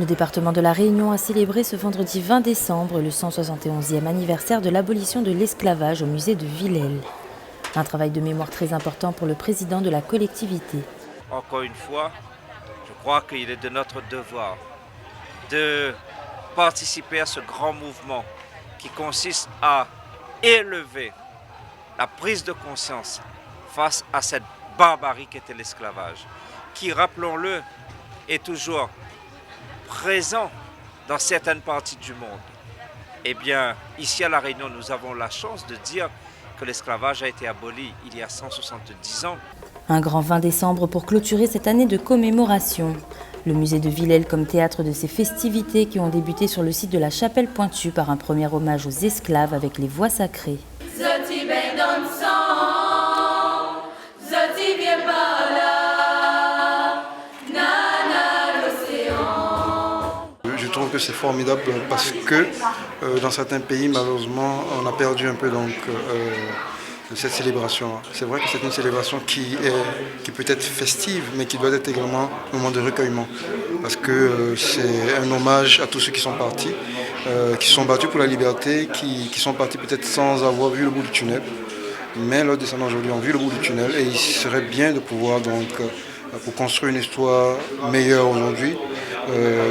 Le département de la Réunion a célébré ce vendredi 20 décembre le 171e anniversaire de l'abolition de l'esclavage au musée de Villèle. Un travail de mémoire très important pour le président de la collectivité. Encore une fois, je crois qu'il est de notre devoir de participer à ce grand mouvement qui consiste à élever la prise de conscience face à cette barbarie qu'était l'esclavage, qui, rappelons-le, est toujours présent dans certaines parties du monde. Eh bien, ici à La Réunion, nous avons la chance de dire que l'esclavage a été aboli il y a 170 ans. Un grand 20 décembre pour clôturer cette année de commémoration. Le musée de Villèle comme théâtre de ces festivités qui ont débuté sur le site de la Chapelle Pointue par un premier hommage aux esclaves avec les voix sacrées. Je trouve que c'est formidable parce que dans certains pays, malheureusement, on a perdu un peu cette célébration. C'est vrai que c'est une célébration qui peut être festive, mais qui doit être également un moment de recueillement. Parce que c'est un hommage à tous ceux qui sont partis, qui se sont battus pour la liberté, qui sont partis peut-être sans avoir vu le bout du tunnel. Mais leurs descendants aujourd'hui ont vu le bout du tunnel et il serait bien de pouvoir pour construire une histoire meilleure aujourd'hui,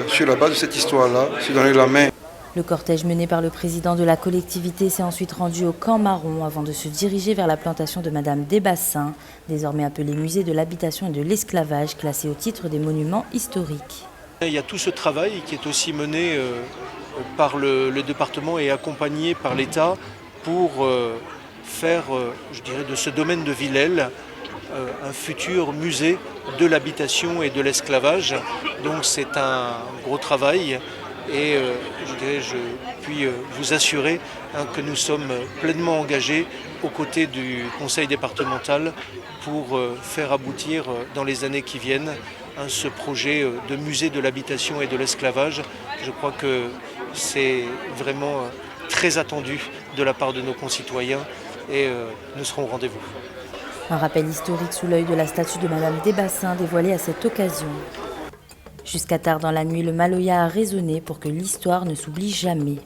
sur la base de cette histoire-là, se donner la main. Le cortège mené par le président de la collectivité s'est ensuite rendu au Camp Marron avant de se diriger vers la plantation de Madame Desbassins, désormais appelée musée de l'habitation et de l'esclavage, classé au titre des monuments historiques. Il y a tout ce travail qui est aussi mené par le département et accompagné par l'État pour faire, je dirais, de ce domaine de Villèle un futur musée de l'habitation et de l'esclavage. Donc c'est un gros travail et je puis vous assurer que nous sommes pleinement engagés aux côtés du conseil départemental pour faire aboutir dans les années qui viennent ce projet de musée de l'habitation et de l'esclavage. Je crois que c'est vraiment très attendu de la part de nos concitoyens et nous serons au rendez-vous. Un rappel historique sous l'œil de la statue de Madame Desbassins dévoilée à cette occasion. Jusqu'à tard dans la nuit, le Maloya a résonné pour que l'histoire ne s'oublie jamais.